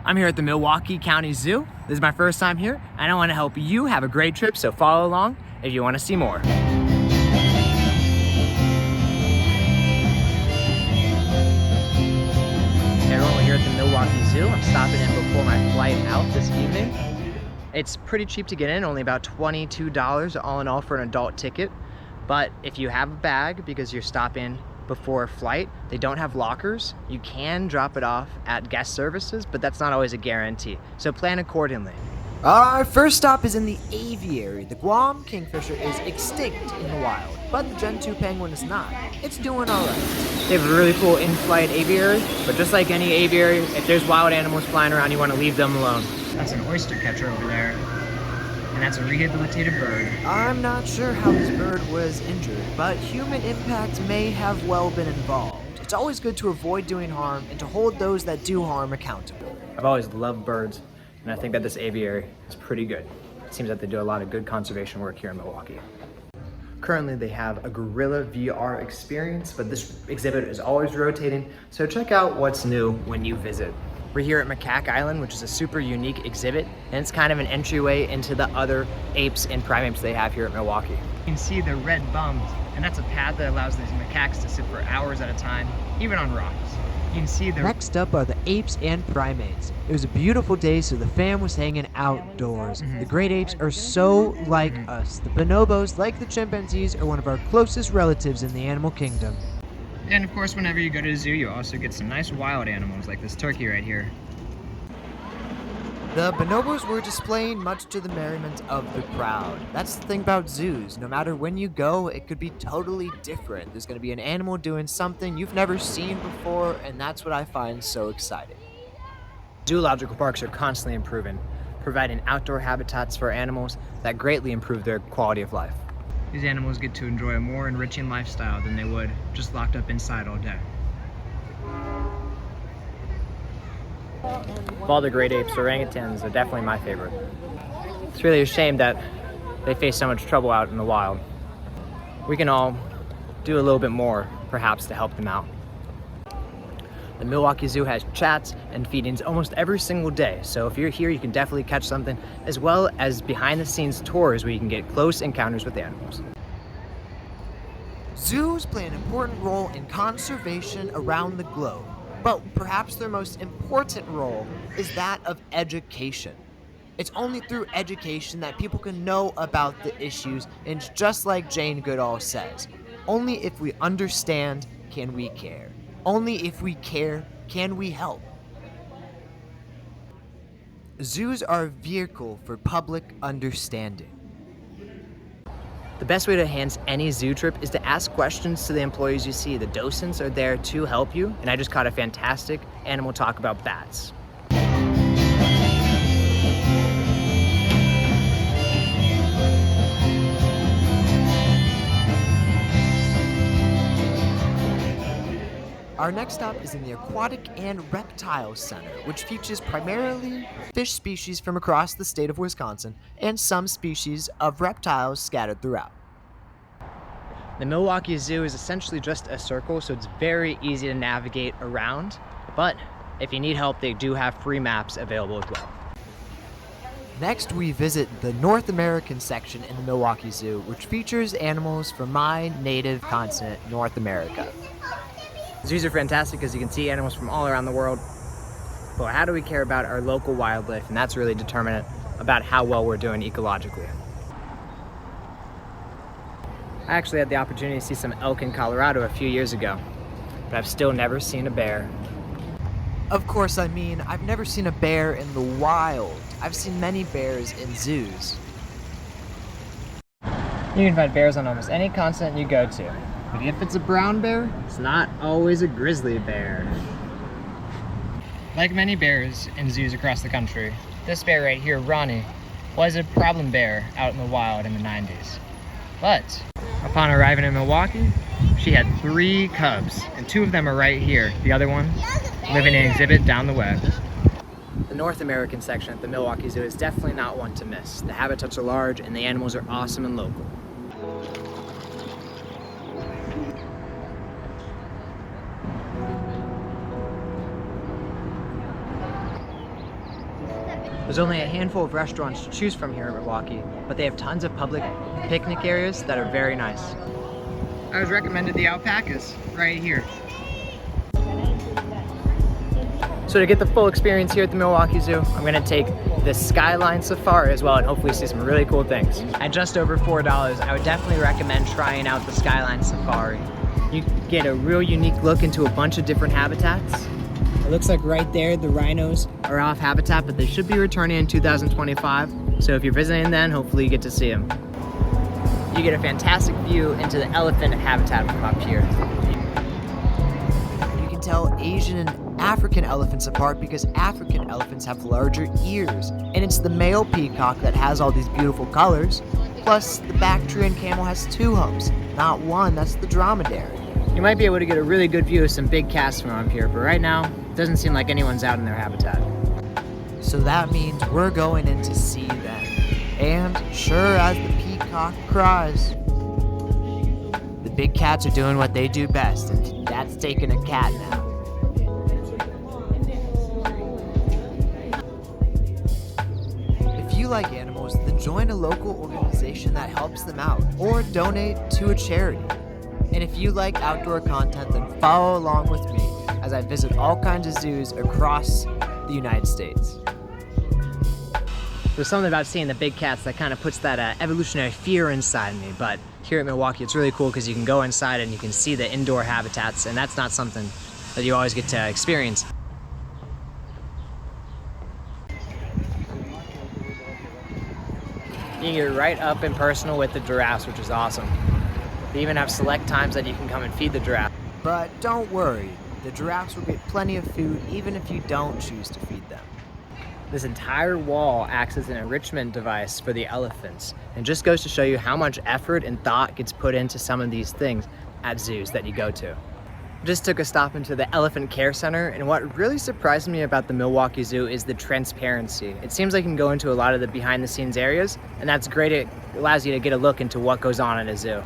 I'm here at the Milwaukee County Zoo. This is my first time here, and I want to help you have a great trip, so follow along if you want to see more. Hey everyone, we're here at the Milwaukee Zoo. I'm stopping in before my flight out this evening. It's pretty cheap to get in, only about $22 all in all for an adult ticket. But if you have a bag, because you're stopping before a flight, they don't have lockers. You can drop it off at guest services, but that's not always a guarantee. So plan accordingly. Our first stop is in the aviary. The Guam kingfisher is extinct in the wild, but the Gen 2 penguin is not. It's doing alright. They have a really cool in-flight aviary, but just like any aviary, if there's wild animals flying around, you want to leave them alone. That's an oyster catcher over there, and that's a rehabilitated bird. I'm not sure how this bird was injured, but human impact may have well been involved. It's always good to avoid doing harm and to hold those that do harm accountable. I've always loved birds, and I think that this aviary is pretty good. It seems that they do a lot of good conservation work here in Milwaukee. Currently, they have a gorilla VR experience, but this exhibit is always rotating, so check out what's new when you visit. We're here at Macaque Island, which is a super unique exhibit, and it's kind of an entryway into the other apes and primates they have here at Milwaukee. You can see the red bums, and that's a pad that allows these macaques to sit for hours at a time, even on rocks. You can see the... Next up are the apes and primates. It was a beautiful day, so the fam was hanging outdoors. The great apes are so like us. The bonobos, like the chimpanzees, are one of our closest relatives in the animal kingdom. And of course, whenever you go to the zoo, you also get some nice wild animals, like this turkey right here. The bonobos were displaying much to the merriment of the crowd. That's the thing about zoos. No matter when you go, it could be totally different. There's going to be an animal doing something you've never seen before, and that's what I find so exciting. Zoological parks are constantly improving, providing outdoor habitats for animals that greatly improve their quality of life. These animals get to enjoy a more enriching lifestyle than they would just locked up inside all day. Of all the great apes, orangutans are definitely my favorite. It's really a shame that they face so much trouble out in the wild. We can all do a little bit more, perhaps, to help them out. The Milwaukee Zoo has chats and feedings almost every single day, so if you're here, you can definitely catch something, as well as behind-the-scenes tours where you can get close encounters with animals. Zoos play an important role in conservation around the globe, but perhaps their most important role is that of education. It's only through education that people can know about the issues, and it's just like Jane Goodall says, only if we understand can we care. Only if we care can we help. Zoos are a vehicle for public understanding. The best way to enhance any zoo trip is to ask questions to the employees you see. The docents are there to help you, and I just caught a fantastic animal talk about bats. Our next stop is in the Aquatic and Reptile Center, which features primarily fish species from across the state of Wisconsin and some species of reptiles scattered throughout. The Milwaukee Zoo is essentially just a circle, so it's very easy to navigate around, but if you need help, they do have free maps available as well. Next, we visit the North American section in the Milwaukee Zoo, which features animals from my native continent, North America. Zoos are fantastic because you can see animals from all around the world, but how do we care about our local wildlife? And that's really determinant about how well we're doing ecologically. I actually had the opportunity to see some elk in Colorado a few years ago, but I've still never seen a bear. Of course, I've never seen a bear in the wild. I've seen many bears in zoos. You can find bears on almost any continent you go to. But if it's a brown bear, it's not always a grizzly bear. Like many bears in zoos across the country, this bear right here, Ronnie, was a problem bear out in the wild in the 90s. But upon arriving in Milwaukee, she had 3 cubs, and 2 of them are right here. The other one living in an exhibit down the way. The North American section at the Milwaukee Zoo is definitely not one to miss. The habitats are large and the animals are awesome and local. There's only a handful of restaurants to choose from here in Milwaukee, but they have tons of public picnic areas that are very nice. I was recommended the alpacas right here. So to get the full experience here at the Milwaukee Zoo, I'm gonna take the Skyline safari as well and hopefully see some really cool things. At just over $4, I would definitely recommend trying out the Skyline safari. You get a real unique look into a bunch of different habitats. It looks like right there the rhinos are off habitat, but they should be returning in 2025. So if you're visiting then, hopefully you get to see them. You get a fantastic view into the elephant habitat from up here. You can tell Asian and African elephants apart because African elephants have larger ears, and it's the male peacock that has all these beautiful colors. Plus, the Bactrian camel has 2 humps, not 1, that's the dromedary. You might be able to get a really good view of some big cats from up here, but right now, it doesn't seem like anyone's out in their habitat. So that means we're going in to see them. And sure as the peacock cries, the big cats are doing what they do best, and that's taking a cat nap. If you like animals, then join a local organization that helps them out, or donate to a charity. And if you like outdoor content, then follow along with me as I visit all kinds of zoos across the United States. There's something about seeing the big cats that kind of puts that evolutionary fear inside me, but here at Milwaukee it's really cool because you can go inside and you can see the indoor habitats, and that's not something that you always get to experience. You can get right up and personal with the giraffes, which is awesome. They even have select times that you can come and feed the giraffe. But don't worry, the giraffes will get plenty of food even if you don't choose to feed them. This entire wall acts as an enrichment device for the elephants, and just goes to show you how much effort and thought gets put into some of these things at zoos that you go to. Just took a stop into the Elephant Care Center, and what really surprised me about the Milwaukee Zoo is the transparency. It seems like you can go into a lot of the behind the scenes areas, and that's great. It allows you to get a look into what goes on at a zoo.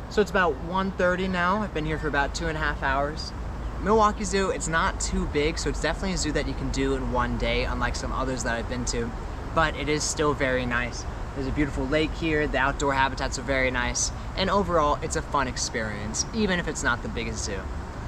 So it's about 1:30 now. I've been here for about 2.5 hours. Milwaukee Zoo, it's not too big, so it's definitely a zoo that you can do in one day, unlike some others that I've been to, but it is still very nice. There's a beautiful lake here, the outdoor habitats are very nice, and overall, it's a fun experience, even if it's not the biggest zoo.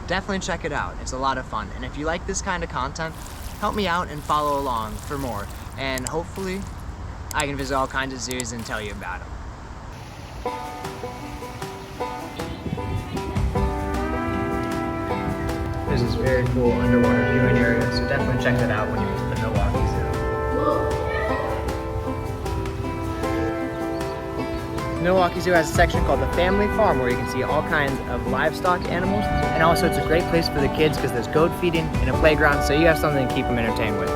Definitely check it out, it's a lot of fun, and if you like this kind of content, help me out and follow along for more, and hopefully, I can visit all kinds of zoos and tell you about them. There's this very cool underwater viewing area, so definitely check that out when you visit the Milwaukee Zoo. Milwaukee Zoo has a section called the Family Farm where you can see all kinds of livestock animals, and also it's a great place for the kids because there's goat feeding and a playground, so you have something to keep them entertained with.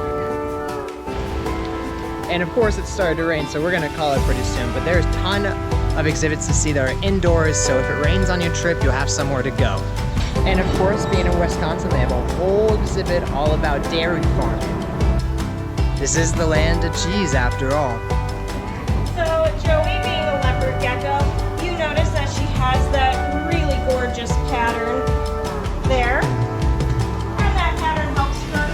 And of course it started to rain, so we're gonna call it pretty soon, but there's a ton of exhibits to see that are indoors, so if it rains on your trip, you'll have somewhere to go. And of course, being in Wisconsin, they have a whole exhibit all about dairy farming. This is the land of cheese, after all. So Joey, being a leopard gecko, you notice that she has that really gorgeous pattern there. And that pattern helps her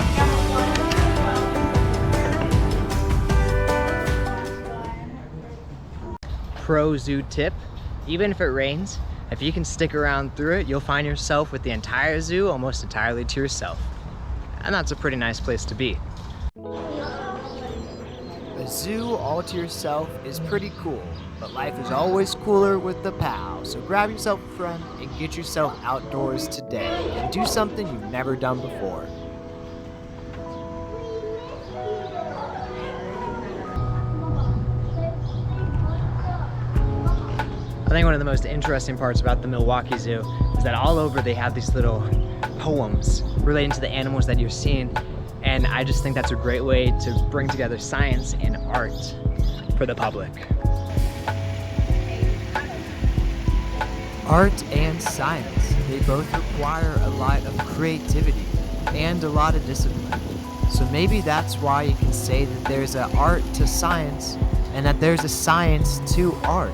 Pro zoo tip, even if it rains, if you can stick around through it, you'll find yourself with the entire zoo almost entirely to yourself. And that's a pretty nice place to be. A zoo all to yourself is pretty cool, but life is always cooler with the pal. So grab yourself a friend and get yourself outdoors today and do something you've never done before. I think one of the most interesting parts about the Milwaukee Zoo is that all over they have these little poems relating to the animals that you're seeing, and I just think that's a great way to bring together science and art for the public. Art and science, they both require a lot of creativity and a lot of discipline. So maybe that's why you can say that there's an art to science and that there's a science to art.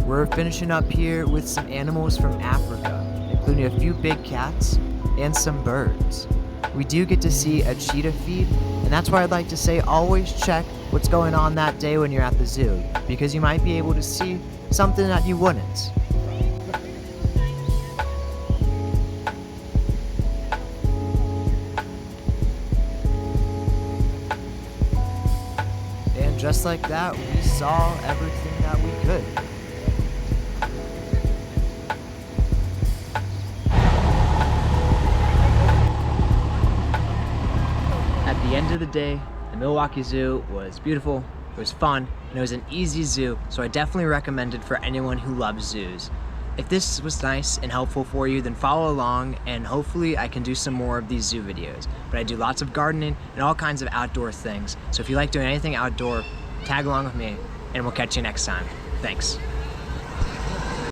We're finishing up here with some animals from Africa, including a few big cats and some birds. we do get to see a cheetah feed, and that's why I'd like to say always check what's going on that day when you're at the zoo, because you might be able to see something that you wouldn't. And just like that, we saw everything that we could. At the end of the day, the Milwaukee Zoo was beautiful, it was fun, and it was an easy zoo, so I definitely recommend it for anyone who loves zoos. If this was nice and helpful for you, then follow along, and hopefully I can do some more of these zoo videos. But I do lots of gardening and all kinds of outdoor things, so if you like doing anything outdoor, tag along with me, and we'll catch you next time. Thanks.